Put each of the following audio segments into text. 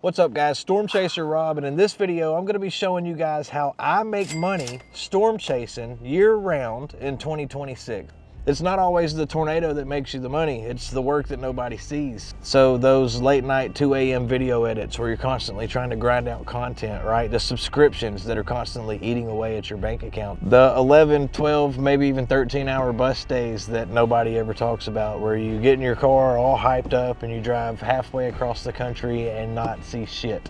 What's up guys, Storm Chaser Rob, and in this video I'm going to be showing you guys how I make money storm chasing year round in 2026. It's not always the tornado that makes you the money, it's the work that nobody sees. So those late night 2 a.m. video edits where you're constantly trying to grind out content, right? The subscriptions that are constantly eating away at your bank account. The 11, 12, maybe even 13-hour bus days that nobody ever talks about, where you get in your car all hyped up and you drive halfway across the country and not see shit.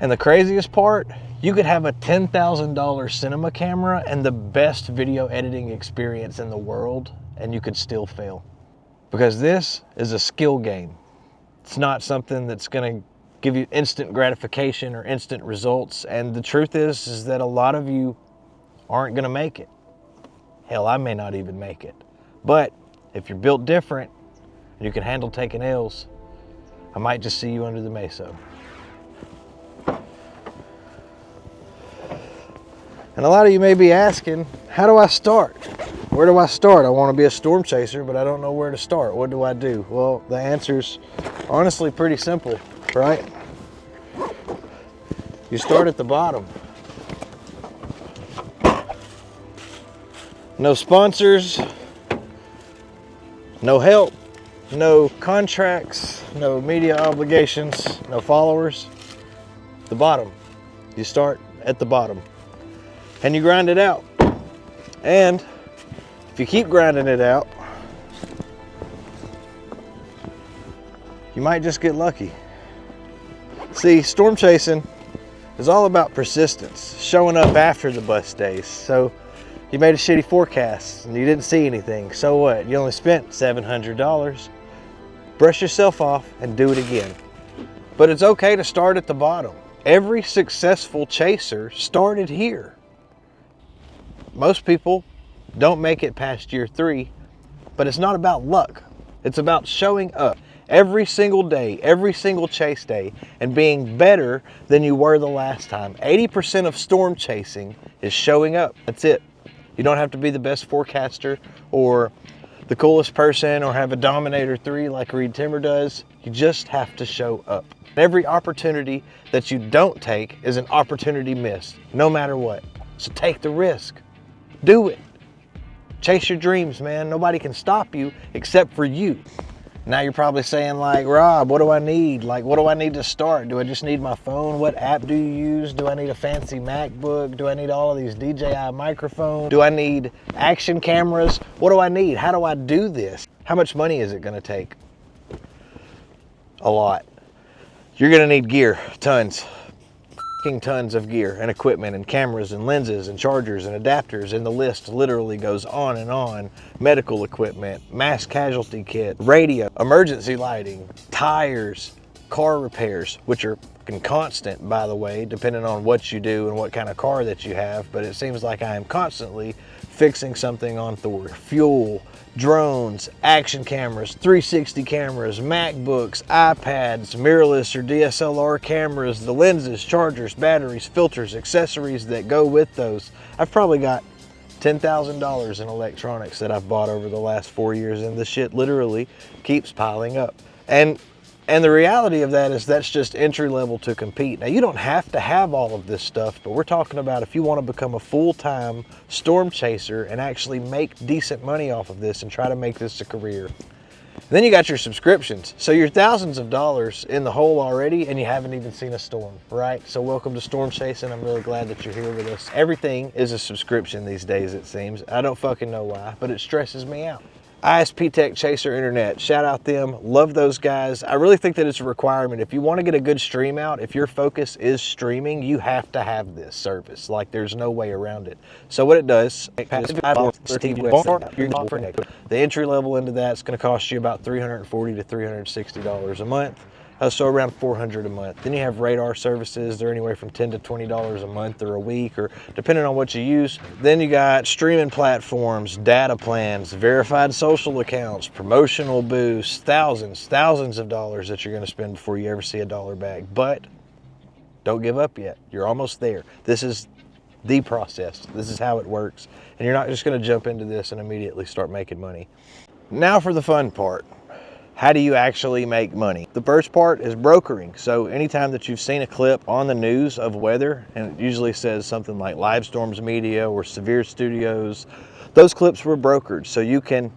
And the craziest part, you could have a $10,000 cinema camera and the best video editing experience in the world, and you could still fail. Because this is a skill game. It's not something that's gonna give you instant gratification or instant results. And the truth is that a lot of you aren't gonna make it. Hell, I may not even make it. But if you're built different and you can handle taking L's, I might just see you under the meso. And a lot of you may be asking, how do I start? Where do I start? I want to be a storm chaser, but I don't know where to start. What do I do? Well, the answer's honestly pretty simple, right? You start at the bottom. No sponsors, no help, no contracts, no media obligations, no followers. The bottom. You start at the bottom. And you grind it out. And if you keep grinding it out, you might just get lucky. See, storm chasing is all about persistence, showing up after the bust days. So you made a shitty forecast and you didn't see anything. So what? You only spent $700. Brush yourself off and do it again. But it's okay to start at the bottom. Every successful chaser started here. Most people don't make it past year 3, but it's not about luck. It's about showing up every single day, every single chase day, and being better than you were the last time. 80% of storm chasing is showing up. That's it. You don't have to be the best forecaster or the coolest person or have a Dominator 3 like Reed Timmer does. You just have to show up. Every opportunity that you don't take is an opportunity missed, no matter what. So take the risk. Do it. Chase your dreams, man. Nobody can stop you except for you. Now you're probably saying like, Rob, what do I need? Like, what do I need to start? Do I just need my phone? What app do you use? Do I need a fancy MacBook? Do I need all of these DJI microphones? Do I need action cameras? What do I need? How do I do this? How much money is it gonna take? A lot. You're gonna need gear, tons. Tons of gear and equipment and cameras and lenses and chargers and adapters, and the list literally goes on and on. Medical equipment, mass casualty kit, radio, emergency lighting, tires, car repairs, which are constant, by the way, depending on what you do and what kind of car that you have, but it seems like I am constantly fixing something on Thor. Fuel, drones, action cameras, 360 cameras, MacBooks, iPads, mirrorless or DSLR cameras, the lenses, chargers, batteries, filters, accessories that go with those. I've probably got $10,000 in electronics that I've bought over the last 4 years, and the shit literally keeps piling up. And the reality of that is that's just entry level to compete. Now you don't have to have all of this stuff, but we're talking about if you want to become a full-time storm chaser and actually make decent money off of this and try to make this a career. Then you got your subscriptions. So you're thousands of dollars in the hole already and you haven't even seen a storm, right? So welcome to Storm Chasing. I'm really glad that you're here with us. Everything is a subscription these days, it seems. I don't fucking know why, but it stresses me out. ISP Tech Chaser Internet, shout out them, love those guys. I really think that it's a requirement. If you want to get a good stream out, if your focus is streaming, you have to have this service. Like there's no way around it. So what it does, the entry level into that is going to cost you about $340 to $360 a month. So around $400 a month. Then you have radar services. They're anywhere from $10 to $20 a month or a week, or depending on what you use. Then you got streaming platforms, data plans, verified social accounts, promotional boosts, thousands of dollars that you're gonna spend before you ever see a dollar back. But don't give up yet. You're almost there. This is the process. This is how it works. And you're not just gonna jump into this and immediately start making money. Now for the fun part. How do you actually make money? The first part is brokering. So anytime that you've seen a clip on the news of weather, and it usually says something like Live Storms Media or Severe Studios, those clips were brokered. So you can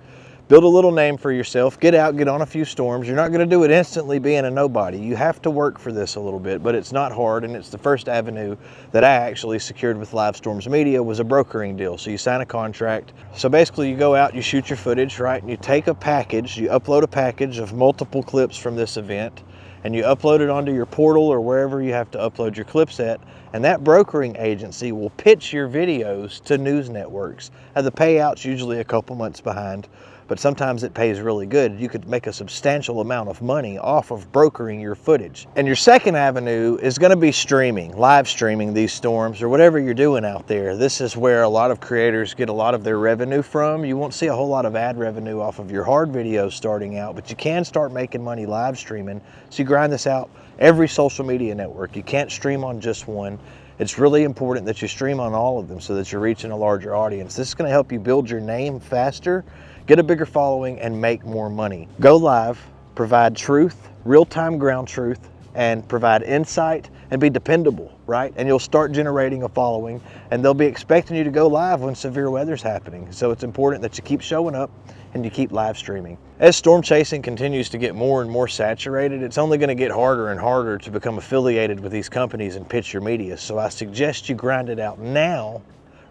build a little name for yourself, get out, get on a few storms. You're not going to do it instantly being a nobody. You have to work for this a little bit, but it's not hard, and it's the first avenue that I actually secured with Live Storms Media was a brokering deal. So you sign a contract. So basically you go out, you shoot your footage, right? And you take a package, you upload a package of multiple clips from this event, and you upload it onto your portal or wherever you have to upload your clips at, and that brokering agency will pitch your videos to news networks. And the payout's usually a couple months behind, but sometimes it pays really good. You could make a substantial amount of money off of brokering your footage. And your second avenue is going to be streaming, live streaming these storms or whatever you're doing out there. This is where a lot of creators get a lot of their revenue from. You won't see a whole lot of ad revenue off of your hard videos starting out, but you can start making money live streaming. So you grind this out every social media network. You can't stream on just one. It's really important that you stream on all of them so that you're reaching a larger audience. This is going to help you build your name faster, get a bigger following, and make more money. Go live, provide truth, real-time ground truth, and provide insight and be dependable, right? And you'll start generating a following, and they'll be expecting you to go live when severe weather's happening. So it's important that you keep showing up and you keep live streaming. As storm chasing continues to get more and more saturated, it's only going to get harder and harder to become affiliated with these companies and pitch your media. So I suggest you grind it out now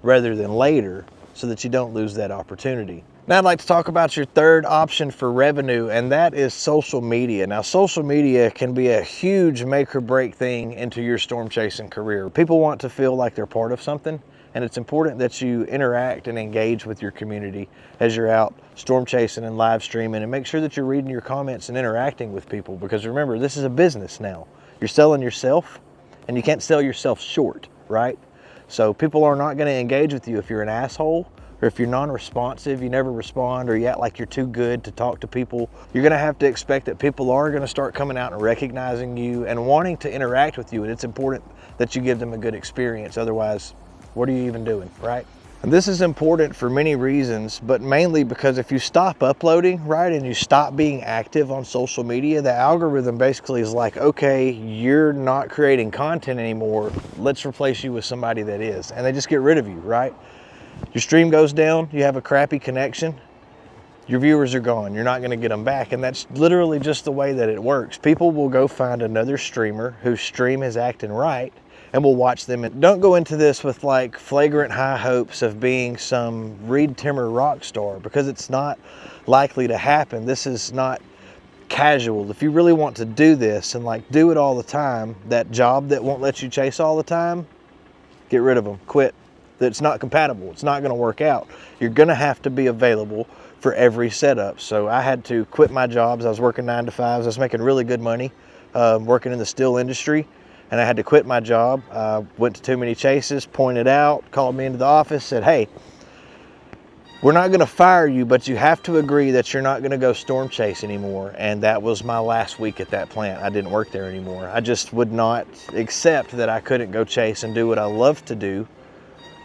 rather than later so that you don't lose that opportunity. Now I'd like to talk about your third option for revenue, and that is social media. Now social media can be a huge make or break thing into your storm chasing career. People want to feel like they're part of something, and it's important that you interact and engage with your community as you're out storm chasing and live streaming, and make sure that you're reading your comments and interacting with people, because remember, this is a business now. You're selling yourself, and you can't sell yourself short, right? So people are not going to engage with you if you're an asshole, or if you're non-responsive, you never respond, or you act like you're too good to talk to people. You're going to have to expect that people are going to start coming out and recognizing you and wanting to interact with you, and it's important that you give them a good experience. Otherwise, what are you even doing, right? And this is important for many reasons, but mainly because if you stop uploading, right, and you stop being active on social media, the algorithm basically is like, okay, you're not creating content anymore, let's replace you with somebody that is. And they just get rid of you, right? Your stream goes down, you have a crappy connection, your viewers are gone, you're not going to get them back. And that's literally just the way that it works. People will go find another streamer whose stream is acting right, and we'll watch them. And don't go into this with like flagrant high hopes of being some Reed Timmer rock star, because it's not likely to happen. This is not casual. If you really want to do this and like do it all the time, that job that won't let you chase all the time, get rid of them, quit. That's not compatible. It's not going to work out. You're going to have to be available for every setup. So I had to quit my jobs. I was working 9 to 5s. I was making really good money working in the steel industry, and I had to quit my job. Went to too many chases, pointed out, called me into the office, said, hey, we're not going to fire you, but you have to agree that you're not going to go storm chase anymore. And that was my last week at that plant. I didn't work there anymore. I just would not accept that I couldn't go chase and do what I love to do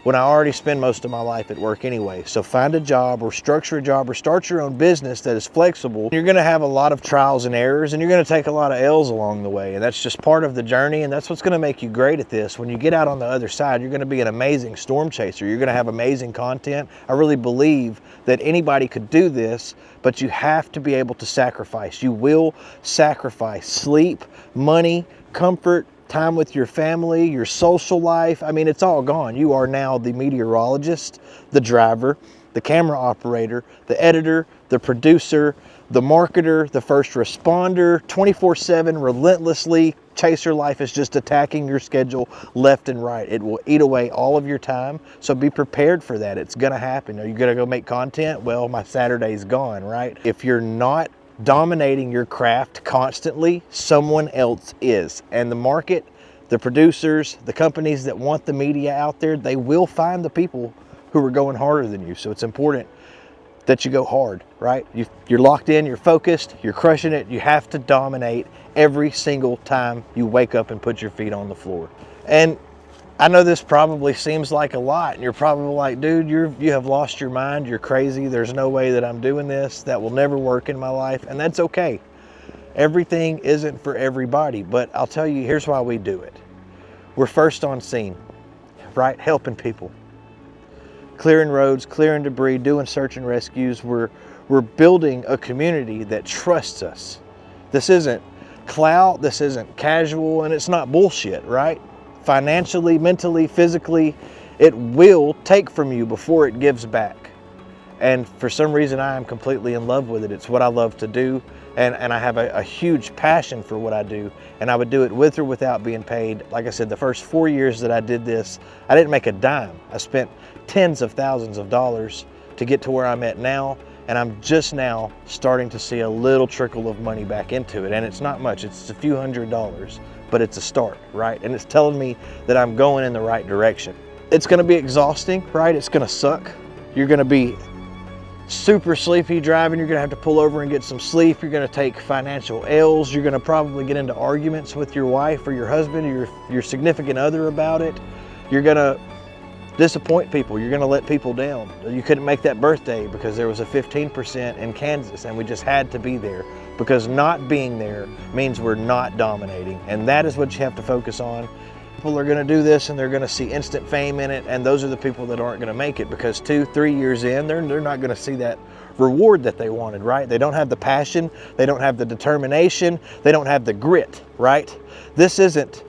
when I already spend most of my life at work anyway. So find a job or structure a job or start your own business that is flexible. You're going to have a lot of trials and errors, and you're going to take a lot of L's along the way. And that's just part of the journey, and that's what's going to make you great at this. When you get out on the other side, you're going to be an amazing storm chaser. You're going to have amazing content. I really believe that anybody could do this, but you have to be able to sacrifice. You will sacrifice sleep, money, comfort, time with your family, your social life. I mean, it's all gone. You are now the meteorologist, the driver, the camera operator, the editor, the producer, the marketer, the first responder, 24/7, relentlessly. Chaser life is just attacking your schedule left and right. It will eat away all of your time. So be prepared for that. It's going to happen. Are you going to go make content? Well, my Saturday's gone, right? If you're not dominating your craft constantly, someone else is. And the market, the producers, the companies that want the media out there, they will find the people who are going harder than you. So it's important that you go hard, right? You're locked in, you're focused, you're crushing it. You have to dominate every single time you wake up and put your feet on the floor. And I know this probably seems like a lot, and you're probably like, dude, you have lost your mind, you're crazy, there's no way that I'm doing this, that will never work in my life, and that's okay. Everything isn't for everybody, but I'll tell you, here's why we do it. We're first on scene, right? Helping people. Clearing roads, clearing debris, doing search and rescues. We're building a community that trusts us. This isn't clout, this isn't casual, and it's not bullshit, right? Financially, mentally, physically, it will take from you before it gives back. And for some reason, I am completely in love with it. It's what I love to do, and I have a huge passion for what I do, and I would do it with or without being paid. Like I said, the first 4 years that I did this, I didn't make a dime. I spent tens of thousands of dollars to get to where I'm at now, and I'm just now starting to see a little trickle of money back into it. And it's not much, it's a few $100s, but it's a start, right? And it's telling me that I'm going in the right direction. It's gonna be exhausting, right? It's gonna suck. You're gonna be super sleepy driving. You're gonna have to pull over and get some sleep. You're gonna take financial L's. You're gonna probably get into arguments with your wife or your husband or your significant other about it. You're gonna disappoint people. You're gonna let people down. You couldn't make that birthday because there was a 15% in Kansas, and we just had to be there, because not being there means we're not dominating, and that is what you have to focus on. People are gonna do this and they're gonna see instant fame in it, and those are the people that aren't gonna make it, because 2-3 years in, they're not gonna see that reward that they wanted, right? They don't have the passion, they don't have the determination, they don't have the grit, right? This isn't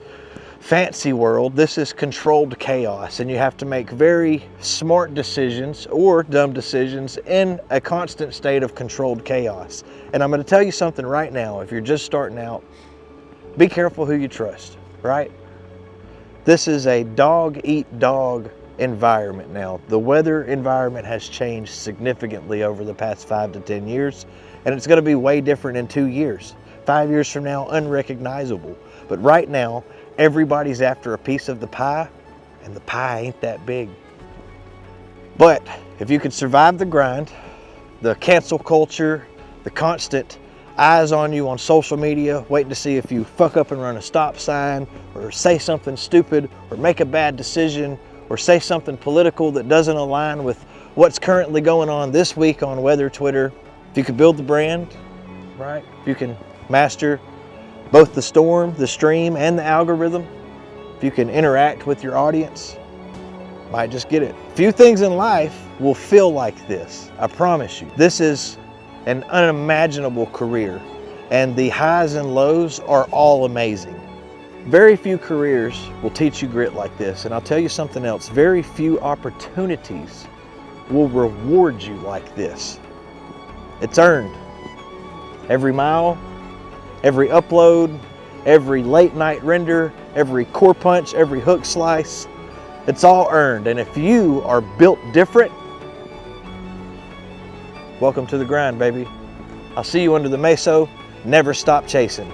fancy world, this is controlled chaos, and you have to make very smart decisions or dumb decisions in a constant state of controlled chaos. And I'm going to tell you something right now. If you're just starting out, be careful who you trust, right? This is a dog eat dog environment now. The weather environment has changed significantly over the past 5 to 10 years, and it's going to be way different in 2 years. 5 years from now, unrecognizable. But right now, everybody's after a piece of the pie, and the pie ain't that big. But if you can survive the grind, the cancel culture, the constant eyes on you on social media, waiting to see if you fuck up and run a stop sign, or say something stupid, or make a bad decision, or say something political that doesn't align with what's currently going on this week on weather Twitter, if you can build the brand, right? If you can master both the storm, the stream, and the algorithm, if you can interact with your audience, might just get it. Few things in life will feel like this, I promise you. This is an unimaginable career, and the highs and lows are all amazing. Very few careers will teach you grit like this, and I'll tell you something else, very few opportunities will reward you like this. It's earned. Every mile, every upload, every late night render, every core punch, every hook slice, it's all earned. And if you are built different, welcome to the grind, baby. I'll see you under the meso. Never stop chasing.